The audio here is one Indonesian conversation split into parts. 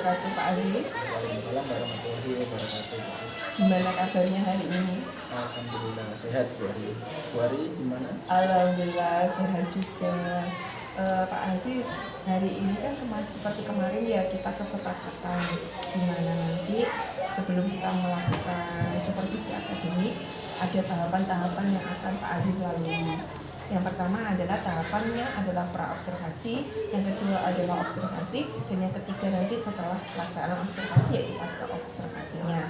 wabarakatuh Pak Aziz. Waalaikumsalam warahmatullahi wabarakatuh. Gimana kabarnya hari ini? Alhamdulillah sehat Bu Ari. Bu Ari gimana? Alhamdulillah sehat juga. Pak Aziz, hari ini kan seperti kemarin ya kita kesepakatan gimana nanti sebelum kita melakukan supervisi akademik ada tahapan-tahapan yang akan Pak Aziz lalui. Yang pertama adalah tahapannya adalah pra-observasi, yang kedua adalah observasi, dan yang ketiga nanti setelah pelaksanaan observasi yaitu pasca observasinya.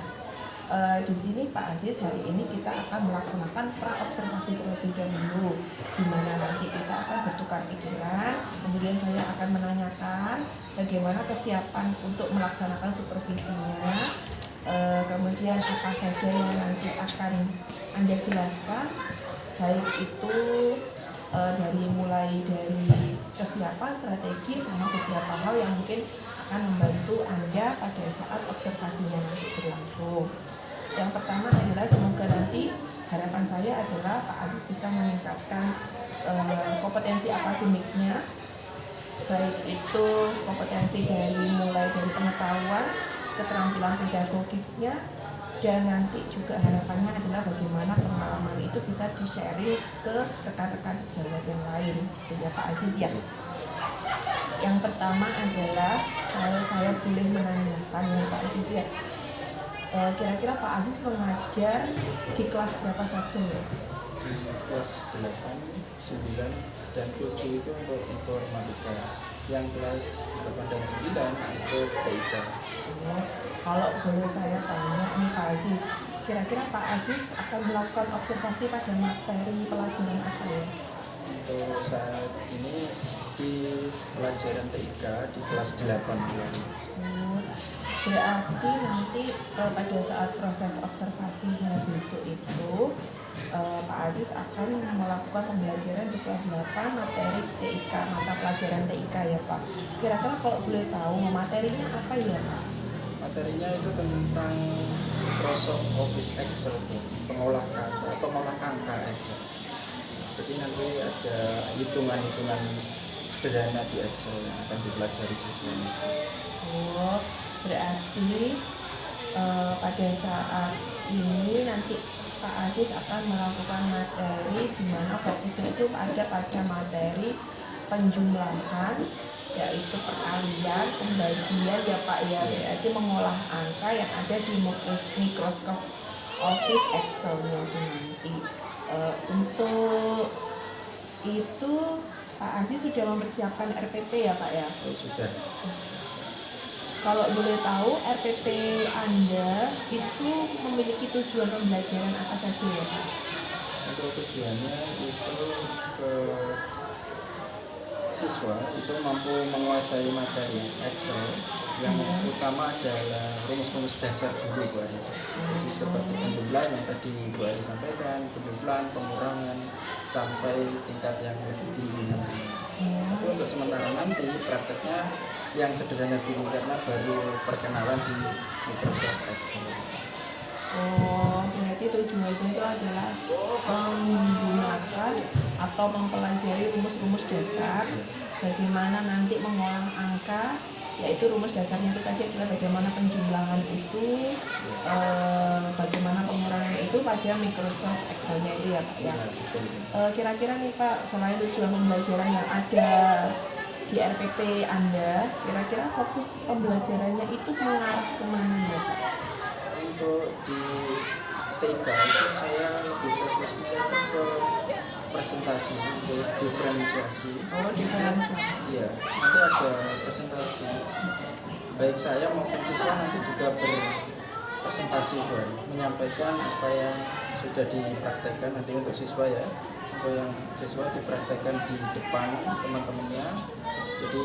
Di sini Pak Aziz hari ini kita akan melaksanakan pra-observasi terlebih dahulu, di mana nanti kita akan bertukar pikiran, kemudian saya akan menanyakan bagaimana kesiapan untuk melaksanakan supervisinya, kemudian apa saja yang nanti akan Anda jelaskan, baik itu mulai dari kesiapan, strategi, sama beberapa hal yang mungkin akan membantu Anda pada saat observasinya nanti berlangsung. Yang pertama adalah semoga nanti harapan saya adalah Pak Aziz bisa meningkatkan kompetensi akademiknya, baik itu kompetensi mulai dari pengetahuan, keterampilan pedagogiknya, dan nanti juga harapannya adalah bagaimana pengalaman itu bisa di-sharing ke rekan-rekan sejawat yang lain, gitu ya Pak Aziz ya. Yang pertama adalah saya boleh menanyakan ya Pak Aziz ya, kira-kira Pak Aziz mengajar di kelas berapa saja ya? Di kelas 8, 9, dan 7 itu untuk informatika. Yang kelas 8 dan 9 itu TIK. Kalau boleh saya tanya nih Pak Aziz, kira-kira Pak Aziz akan melakukan observasi pada materi pelajaran apa ya? Untuk saat ini di pelajaran TIK di kelas 8 ya. Berarti nanti pada saat proses observasinya besok itu Pak Aziz akan melakukan pembelajaran di kelas 8 materi TIK, mata pelajaran TIK ya Pak. Kira-kira kalau boleh tahu materinya apa ya Pak? Materinya itu tentang Microsoft Office Excel, pengolah angka Excel. Jadi nanti ada hitungan-hitungan sederhana di Excel yang akan dipelajari siswanya. Oh, berarti pada saat ini nanti Pak Aziz akan melakukan materi di mana fokusnya itu ada pada materi penjumlahan, yaitu perkalian, pembagian ya Pak ya, berarti mengolah angka yang ada di Microsoft Office Excel-nya itu nanti. Untuk itu Pak Aziz sudah mempersiapkan RPP ya Pak ya? Oh, sudah. Kalau boleh tahu RPP Anda itu memiliki tujuan pembelajaran apa saja ya Pak? Untuk tujuannya itu ke siswa itu mampu menguasai materi Excel yang utama adalah rumus-rumus dasar dulu Bu Ari. Jadi seperti penjumlahan yang tadi Bu Ari sampaikan, penjumlahan, pengurangan, sampai tingkat yang lebih tinggi nanti. Tapi untuk sementara nanti prakteknya yang sederhana dulu karena baru perkenalan di Microsoft Excel. Oh, berarti tujuannya itu adalah menggunakan atau mempelajari rumus-rumus dasar, bagaimana nanti mengolah angka, yaitu rumus dasarnya itu tadi adalah bagaimana penjumlahan itu, bagaimana pengurangan itu pada Microsoft Excel-nya itu ya Pak ya. Kira-kira nih Pak, selain tujuan pembelajaran yang ada di RPP Anda, kira-kira fokus pembelajarannya itu mengarah kemana ya Pak? Untuk di TIK itu saya lebih fokusnya ke presentasi, untuk diferensiasi. Oh, diferensiasi. Iya, nanti ada presentasi. Baik saya maupun siswa nanti juga berpresentasi menyampaikan apa yang sudah dipraktekkan nanti untuk siswa ya. Untuk yang siswa dipraktekkan di depan teman-temannya. Jadi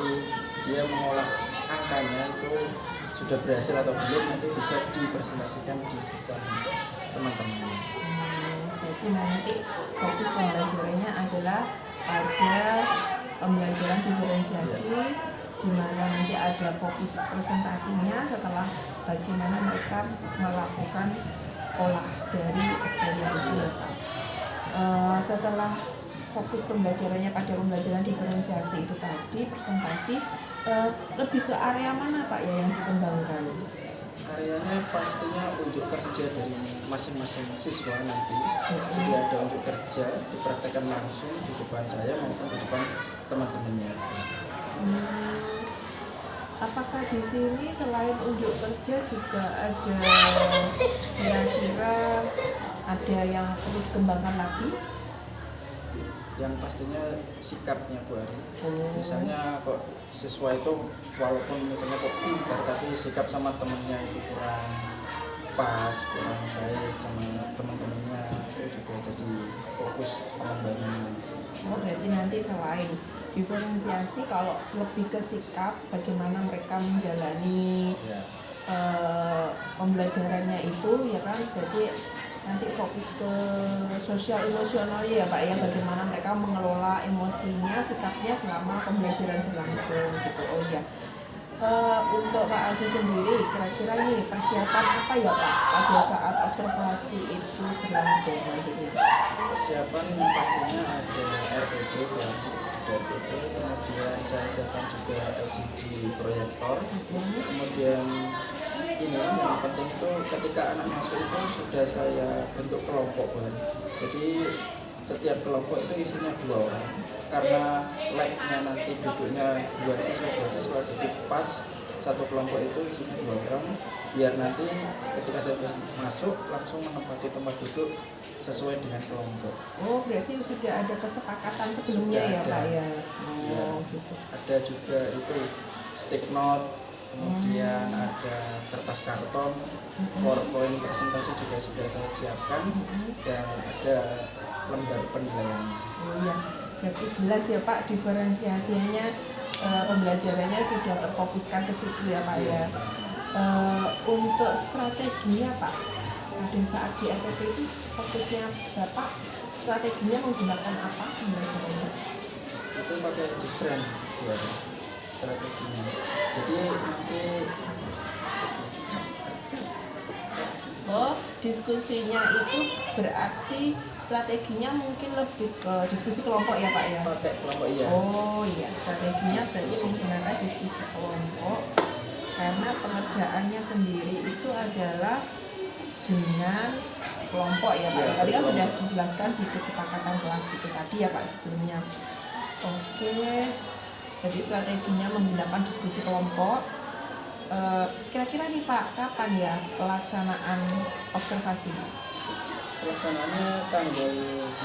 dia mengolah angkanya itu sudah berhasil atau belum nanti bisa dipresentasikan di depan teman-teman. Jadi nanti fokus pembelajarannya adalah pada pembelajaran diferensiasi, di mana nanti ada fokus presentasinya setelah bagaimana mereka melakukan olah dari Excel itu ya Pak. Setelah fokus pembelajarannya pada pembelajaran diferensiasi itu tadi, presentasi, lebih ke area mana Pak ya yang dikembangkan? Areanya pastinya unjuk kerja dari masing-masing siswa nanti. Jadi ada unjuk kerja dipraktekkan langsung di depan saya maupun di depan teman-temannya. Apakah di sini selain unjuk kerja juga ada kira-kira ada yang perlu dikembangkan lagi? Yang pastinya sikapnya Bu Ari. Oh. Misalnya kok siswa itu walaupun misalnya kok pintar tapi sikap sama temennya itu kurang pas, kurang baik sama teman-temannya, itu juga jadi fokus pengembangan. Oh, berarti nanti selain diferensiasi kalau lebih ke sikap bagaimana mereka menjalani Ya. pembelajarannya itu ya kan, berarti nanti fokus ke sosial emosional ya Pak ya, bagaimana mereka mengelola emosinya, sikapnya selama pembelajaran berlangsung gitu. Oh iya. Untuk Pak Aziz sendiri kira-kira ini persiapan apa ya Pak pada saat observasi itu berlangsung nanti ini? Persiapan yang pastinya ada RPD ya, RPD, kemudian saya siapkan juga LCD proyektor, kemudian ini yang penting itu ketika anak masuk itu sudah saya bentuk kelompok kan. Jadi setiap kelompok itu isinya 2 orang karena lab-nya nanti duduknya 2 siswa jadi pas satu kelompok itu isinya 2 orang biar nanti ketika saya masuk langsung menempati tempat duduk sesuai dengan kelompok. Oh, berarti sudah ada kesepakatan sebelumnya Sudah ya ada. Pak ya? Ya. Oh gitu. Ada juga itu stick note, kemudian ada kertas karton, PowerPoint presentasi juga sudah saya siapkan, dan ada lembar penilaian. Oh iya, berarti jelas ya Pak diferensiasinya, pembelajarannya sudah terfokuskan ke situ ya Pak ya. Untuk strateginya Pak, pada saat di RPP itu fokusnya Bapak strateginya menggunakan apa pembelajarannya? Itu pakai different buat strateginya. Jadi nanti Diskusinya itu berarti strateginya mungkin lebih ke diskusi kelompok ya Pak ya? pakai kelompok ya. Oh iya, strateginya berarti menggunakan diskusi kelompok karena pengerjaannya sendiri itu adalah dengan kelompok ya Pak. Ya, Tadi kan kelompok. sudah dijelaskan di kesepakatan kelas itu tadi ya Pak sebelumnya. Oke, jadi strateginya menggunakan diskusi kelompok. Kira-kira nih Pak, kapan ya pelaksanaan observasi? Pelaksanaannya tanggal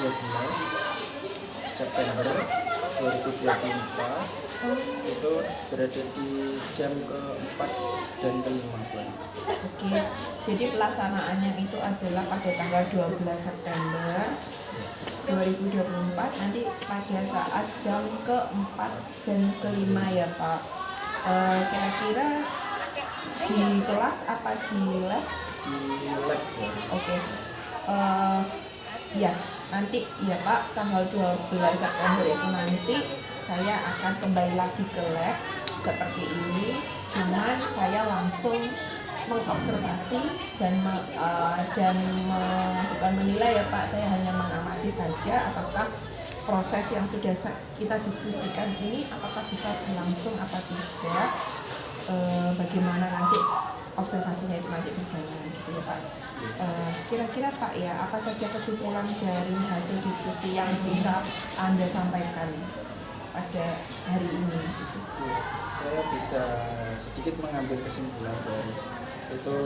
12 September 2024 itu berada di jam ke-4 dan ke-5 Pak. Oke, jadi pelaksanaannya itu adalah pada tanggal 12 September 2024 nanti pada saat jam ke-4 dan ke-5 ya Pak. Kira-kira di kelas apa di lab? Di lab ya. Oke. Ya, nanti ya Pak, tanggal 12 September itu nanti saya akan kembali lagi ke lab seperti ini. Cuman saya langsung mengobservasi dan bukan menilai ya Pak, saya hanya mengamati saja apakah proses yang sudah kita diskusikan ini apakah bisa berlangsung apa tidak, bagaimana nanti observasinya itu nanti berjalan gitu ya Pak. Kira-kira Pak ya, apa saja kesimpulan dari hasil diskusi yang bisa Anda sampaikan pada hari ini? Ya, saya bisa sedikit mengambil kesimpulan dari itu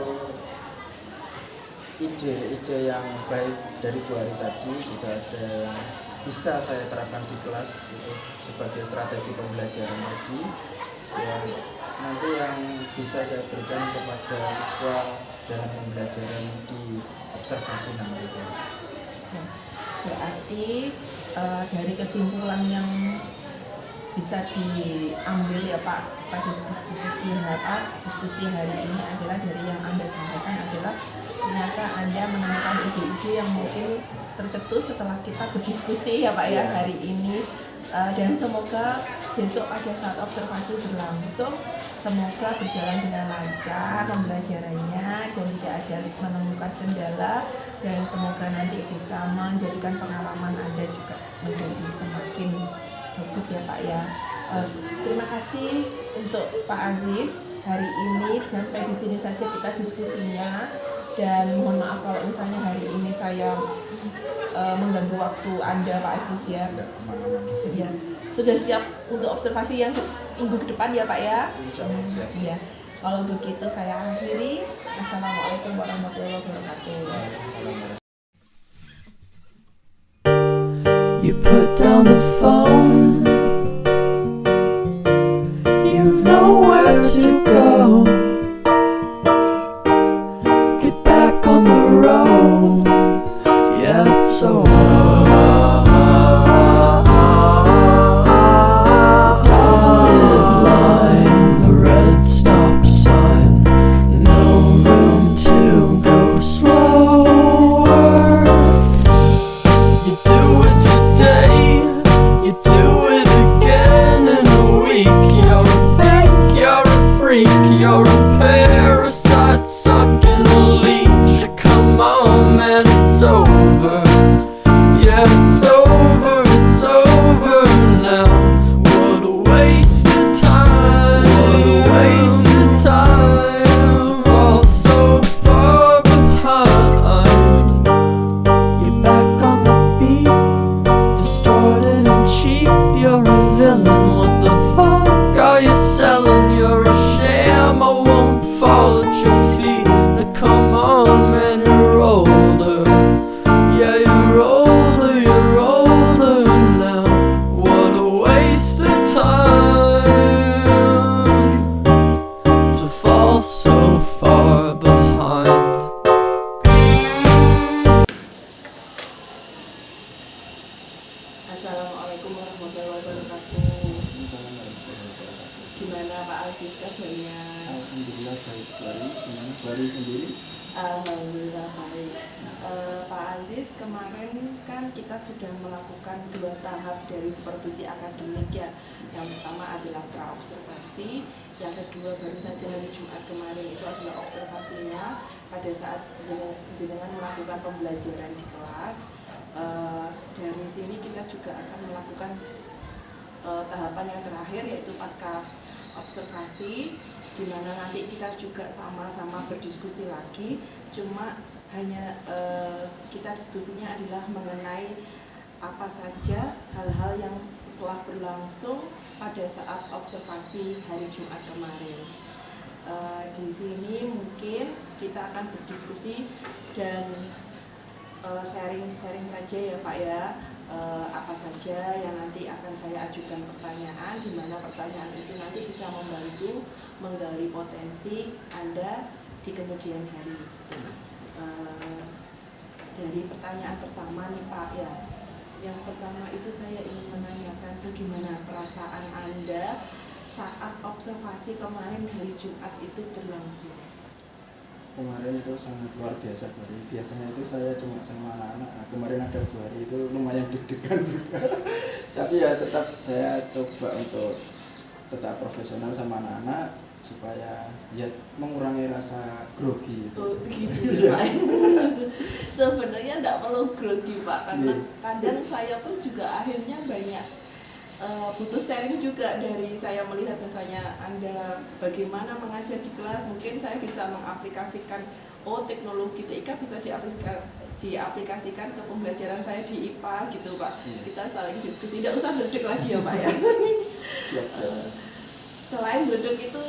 ide-ide yang baik dari Bu Ari tadi juga ada yang bisa saya terapkan di kelas itu sebagai strategi pembelajaran tadi ya, nanti yang bisa saya berikan kepada siswa dalam pembelajaran di observasi nanti. Berarti dari kesimpulan yang bisa diambil ya Pak pada diskusi hari ini adalah dari yang Anda sampaikan adalah ternyata Anda menemukan ide-ide yang mungkin tercetus setelah kita berdiskusi ya Pak ya hari ini, Dan semoga besok pada saat observasi berlangsung semoga berjalan dengan lancar pembelajarannya dan tidak ada menemukan kendala, dan semoga nanti bisa menjadikan pengalaman Anda juga menjadi semakin bagus ya Pak ya. Terima kasih untuk Pak Aziz hari ini, sampai di sini saja kita diskusinya, dan mohon maaf kalau misalnya hari ini saya mengganggu waktu Anda Pak Aziz ya. Ya. Sudah siap untuk observasi yang minggu depan ya Pak ya? Insya Allah siap. Ya. Kalau begitu saya akhiri. Assalamualaikum warahmatullahi wabarakatuh. You put down the phone. You've nowhere to go. Get back on the road. Yeah, it's over. Dotted line, the red stop sign. No room to go slower. You do it today, you do it again in a week. You're a fake, you're a freak, you're a parasite sucking a leech. Come on, man, it's over. Yeah, it's over now. What a waste of time. What a waste of time to fall so far behind. You're back on the beat, distorted and cheap. You're a villain. What the fuck are you selling? You're a sham. I won't fall at your feet. Now come on, man, you're older. Yeah, you're older now. What a waste of time to fall so far behind. Assalamualaikum warahmatullahi wabarakatuh. Gimana Pak Aziz kabarnya? Alhamdulillah baik sekali. Gimana baru sendiri? Alhamdulillah baik. Pak Aziz, kemarin kan kita sudah melakukan 2 tahap dari supervisi akademik ya. Yang pertama adalah praobservasi, yang kedua baru saja hari Jumat kemarin itu adalah observasinya pada saat jenengan melakukan pembelajaran di kelas. Dari sini kita juga akan melakukan tahapan yang terakhir yaitu pasca observasi, di mana nanti kita juga sama-sama berdiskusi lagi, cuma hanya kita diskusinya adalah mengenai apa saja hal-hal yang setelah berlangsung pada saat observasi hari Jumat kemarin. Di sini mungkin kita akan berdiskusi dan sharing saja ya Pak ya. Apa saja yang nanti akan saya ajukan pertanyaan, di mana pertanyaan itu nanti bisa membantu menggali potensi Anda di kemudian hari. Dari pertanyaan pertama nih Pak ya, yang pertama itu saya ingin menanyakan bagaimana perasaan Anda saat observasi kemarin hari Jumat itu berlangsung. Kemarin itu sangat luar biasa Bari. Biasanya itu saya cuma sama anak-anak. Nah, kemarin ada 2 hari itu lumayan deg-degan juga. Tapi ya tetap saya coba untuk tetap profesional sama anak-anak supaya ya mengurangi rasa grogi itu. Oh, gitu ya Pak. Sebenarnya tidak perlu grogi Pak, karena kadang saya pun juga akhirnya banyak butuh sharing juga dari saya melihat misalnya Anda bagaimana mengajar di kelas, mungkin saya bisa mengaplikasikan teknologi TIK bisa diaplikasikan ke pembelajaran saya di IPA gitu Pak. Kita saling diskusi, tidak usah duduk lagi ya Pak ya. Selain duduk itu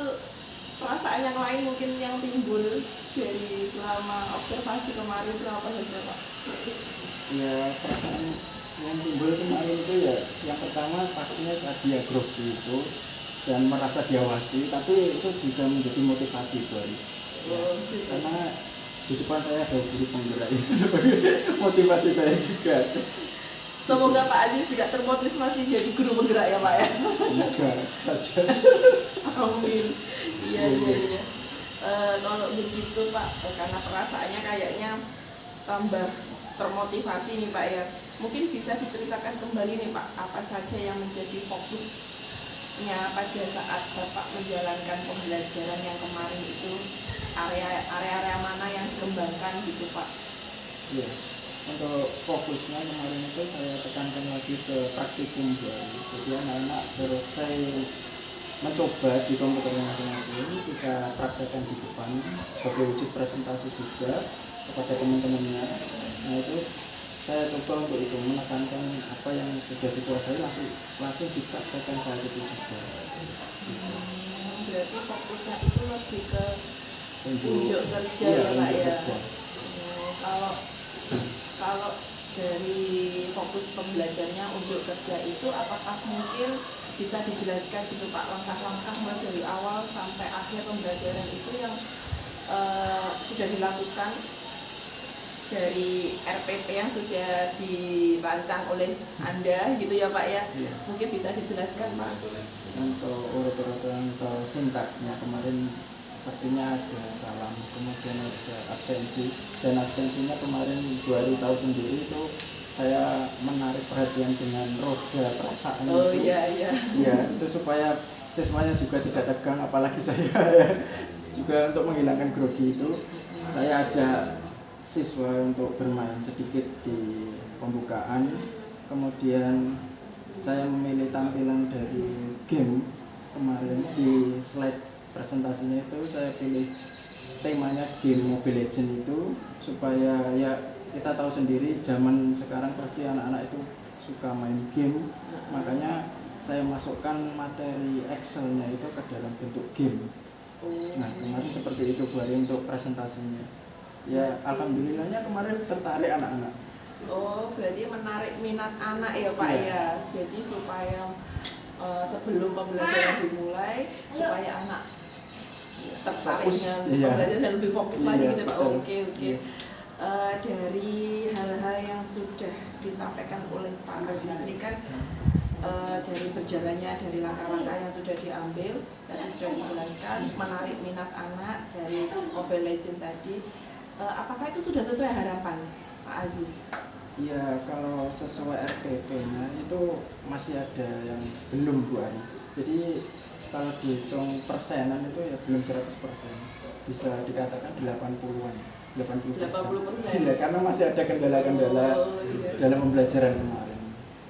perasaan yang lain mungkin yang timbul dari selama observasi kemarin itu apa saja Pak? Ya perasaan yang timbul kemarin itu ya yang pertama pastinya tadi ya grogi itu dan merasa diawasi, tapi itu juga menjadi motivasi Bari. Karena di depan saya ada guru penggerak itu sebagai motivasi saya juga. Semoga Pak Aziz juga termotivasi jadi guru penggerak ya Pak ya. Semoga saja. Amin. Iya. Kalau begitu Pak, karena perasaannya kayaknya tambah termotivasi nih Pak ya. Mungkin bisa diceritakan kembali nih Pak, apa saja yang menjadi fokusnya pada saat Bapak menjalankan pembelajaran yang kemarin itu, area-area mana yang dikembangkan gitu Pak? Iya. Untuk fokusnya kemarin itu saya tekankan lagi ke praktikum baru. Jadi anak-anak selesai mencoba di komputernya masing-masing, kita praktekkan di depan sebagai wujud presentasi juga kepada teman-temannya. Nah itu saya coba untuk itu menekankan apa yang sudah dikuasai langsung dipraktekkan saat itu juga. Berarti fokusnya itu lebih ke unjuk kerja Iya, ya Pak unjuk ya. kerja. Kalau dari fokus pembelajarnya unjuk kerja itu, apakah mungkin bisa dijelaskan gitu Pak, langkah-langkah mulai dari awal sampai akhir pembelajaran itu yang sudah dilakukan dari RPP yang sudah dirancang oleh Anda gitu ya Pak ya? Iya. Mungkin bisa dijelaskan Pak. Untuk urut-urutan atau sintaknya kemarin pastinya ada salam, kemudian ada absensi, dan absensinya kemarin 2 hari tahu sendiri itu saya menarik perhatian dengan roda perasaan. Oh itu. iya. Iya, itu supaya siswanya juga tidak tegang, apalagi saya ya. Juga untuk menghilangkan grogi itu saya ajak siswa untuk bermain sedikit di pembukaan, kemudian saya memilih tampilan dari game kemarin di slide presentasinya itu saya pilih temanya game Mobile Legends itu supaya ya kita tahu sendiri zaman sekarang pasti anak-anak itu suka main game, makanya saya masukkan materi Excel-nya itu ke dalam bentuk game. Nah kemarin seperti itu Bu Ari untuk presentasinya. Ya alhamdulillahnya kemarin tertarik anak-anak. Oh, berarti menarik minat anak ya Pak ya. Jadi supaya sebelum pembelajaran dimulai, supaya anak tertarik Fokus, dengan iya. pembelajaran dan lebih fokus lagi Iya, gitu Pak. betul. Oke. Iya. Dari hal-hal yang sudah disampaikan oleh Pak Aziz ini kan dari berjalannya dari langkah-langkah yang sudah diambil, tadi sudah dijelaskan menarik minat anak dari Mobile Legends tadi. Apakah itu sudah sesuai harapan Pak Aziz? Iya, kalau sesuai RPP-nya itu masih ada yang belum Bu Ari. Jadi kalau dihitung persenan itu ya belum 100%. Bisa dikatakan 80-an. 80%. Iya, karena masih ada kendala-kendala dalam pembelajaran kemarin.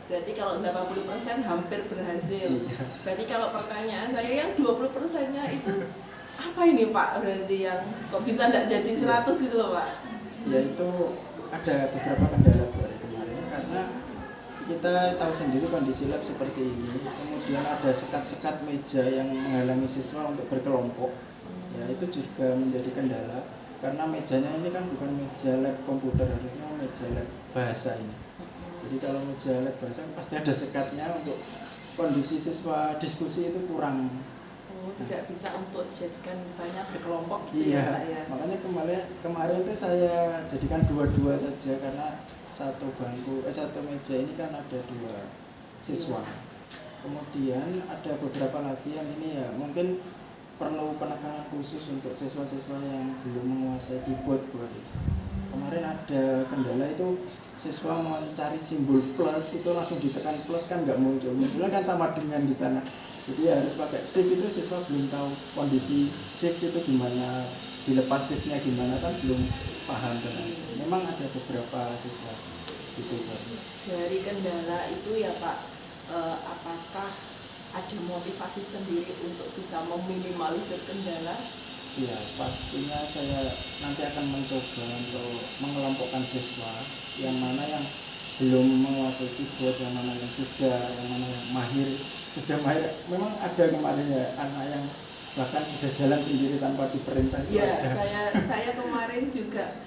Berarti kalau 80% hampir berhasil. Iya. Berarti kalau pertanyaan saya yang 20%-nya itu apa ini Pak? Berarti yang kok bisa tidak jadi 100 gitu loh Pak? Ya itu ada beberapa kendala Bu Ari kemarin karena kita tahu sendiri kondisi lab seperti ini. Kemudian ada sekat-sekat meja yang menghalangi siswa untuk berkelompok. Ya itu juga menjadi kendala karena mejanya ini kan bukan meja lab komputer, harusnya meja lab bahasa ini. Jadi kalau meja lab bahasa pasti ada sekatnya untuk kondisi siswa diskusi itu kurang. Oh, tidak bisa untuk dijadikan misalnya berkelompok gitu Iya, ya Pak ya? makanya kemarin itu saya jadikan dua-dua saja karena satu meja ini kan ada 2 siswa. Kemudian ada beberapa lagi yang ini ya mungkin perlu penekanan khusus untuk siswa-siswa yang belum menguasai keyboard Bu Ari. Kemarin ada kendala itu siswa mencari simbol plus itu langsung ditekan plus kan nggak munculnya kan sama dengan di sana. Jadi harus pakai shift, itu siswa belum tahu kondisi shift itu gimana, dilepas shiftnya gimana kan belum paham dengan. Memang ada beberapa siswa gitu Pak. Dari kendala itu ya Pak, apakah ada motivasi sendiri untuk bisa meminimalisir kendala? Iya, pastinya saya nanti akan mencoba untuk mengelompokkan siswa yang mana yang belum menguasai keyboard, yang mana yang sudah, yang mana yang sudah mahir. Memang ada kemarin ya anak yang bahkan sudah jalan sendiri tanpa diperintah. Iya, saya kemarin juga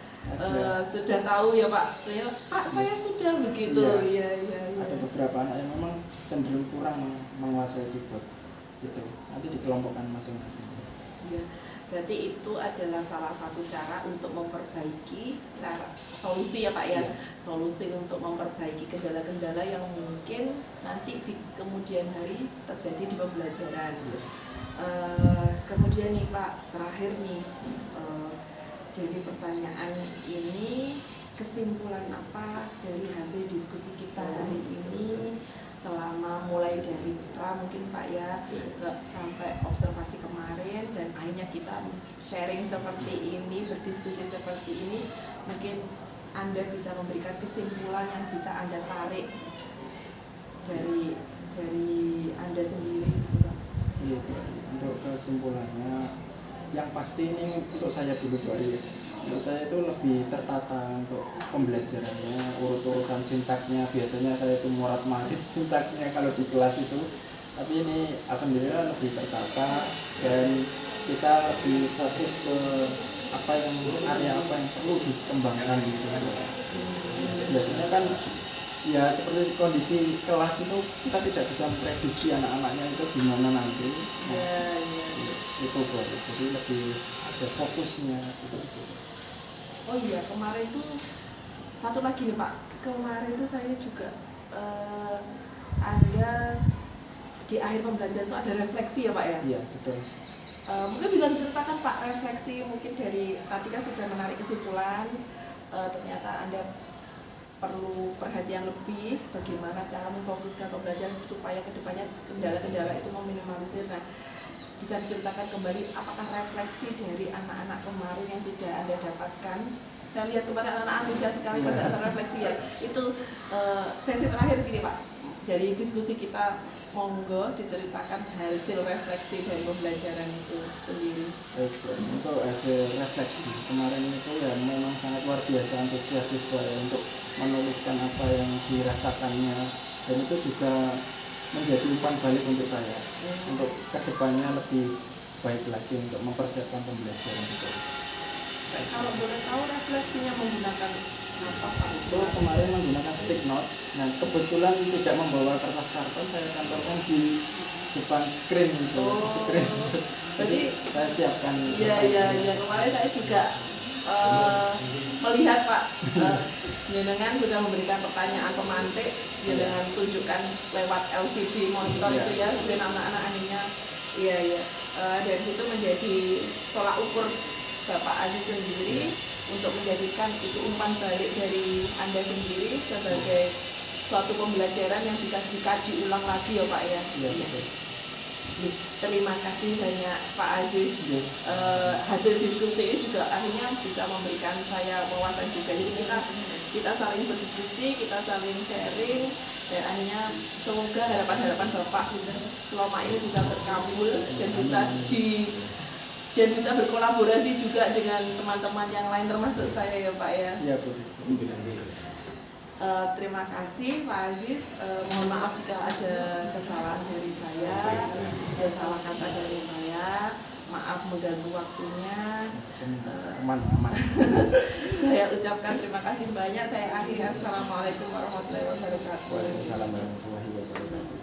sudah tahu ya Pak. Saya sudah begitu. Iya. Ada beberapa anak yang memang cenderung kurang menguasai keyboard. Itu nanti dikelompokkan masing-masing. Iya. Berarti itu adalah salah satu cara untuk memperbaiki solusi ya Pak ya, solusi untuk memperbaiki kendala-kendala yang mungkin nanti di kemudian hari terjadi di pembelajaran. Kemudian nih Pak, terakhir nih dari pertanyaan ini kesimpulan apa dari hasil diskusi kita hari ini selama mulai dari pra mungkin Pak ya sampai observasi kemarin dan akhirnya kita sharing seperti ini, berdiskusi seperti ini, mungkin Anda bisa memberikan kesimpulan yang bisa Anda tarik dari Anda sendiri. Iya, untuk kesimpulannya yang pasti ini untuk saya dulu Pak ya. Untuk saya itu lebih tertata untuk pembelajarannya, urut-urutan sintaknya. Biasanya saya itu morat-marit sintaknya kalau di kelas itu. Tapi ini alhamdulillah lebih tertata dan kita lebih fokus ke area apa yang perlu dikembangkan gitu. Biasanya kan ya seperti kondisi kelas itu kita tidak bisa memprediksi anak-anaknya itu gimana nanti. Itu Pak. Jadi lebih ada fokusnya gitu. Oh iya, kemarin itu satu lagi nih Pak, kemarin itu saya juga Anda di akhir pembelajaran itu ada refleksi ya Pak ya? Iya, betul. Mungkin bisa diceritakan Pak refleksi mungkin dari tadi kan sudah menarik kesimpulan ternyata Anda perlu perhatian lebih bagaimana cara memfokuskan pembelajaran supaya kedepannya kendala-kendala itu meminimalisir. Nah, bisa diceritakan kembali apakah refleksi dari anak-anak kemarin yang sudah Anda dapatkan? Saya lihat kemarin anak-anak antusias sekali pada saat refleksi ya. Itu sesi terakhir gini Pak, dari diskusi kita, monggo diceritakan hasil refleksi dari pembelajaran itu sendiri. Untuk hasil refleksi kemarin itu ya memang sangat luar biasa antusias siswa ya untuk menuliskan apa yang dirasakannya, dan itu juga menjadi umpan balik untuk saya untuk kedepannya lebih baik lagi untuk mempersiapkan pembelajaran itu. Kalau boleh tahu refleksinya menggunakan apa Pak? Itu kemarin menggunakan stick note. Nah kebetulan tidak membawa kertas karton, saya kantorkan di depan screen itu. Screen. Jadi saya siapkan. Iya. Kemarin saya juga melihat Pak, jenengan sudah memberikan pertanyaan pemantik, jenengan tunjukkan lewat LCD monitor itu ya, kemudian anak-anak akhirnya, dari situ menjadi tolak ukur Bapak Aziz sendiri untuk menjadikan itu umpan balik dari Anda sendiri sebagai suatu pembelajaran yang bisa dikaji ulang lagi ya Pak ya. Iya. Terima kasih banyak Pak Aziz. Hasil diskusi ini juga akhirnya bisa memberikan saya wawasan juga. Jadi kita saling berdiskusi, kita saling sharing, dan akhirnya semoga harapan-harapan Bapak selama ini bisa terkabul dan bisa berkolaborasi juga dengan teman-teman yang lain termasuk saya ya Pak ya. Iya Bu. Terima kasih Pak Aziz. Mohon maaf jika ada kesalahan dari saya, ada salah kata dari saya. Maaf mengganggu waktunya. Aman. Saya ucapkan terima kasih banyak. Saya akhiri. Assalamualaikum warahmatullahi wabarakatuh. Waalaikumsalam warahmatullahi wabarakatuh.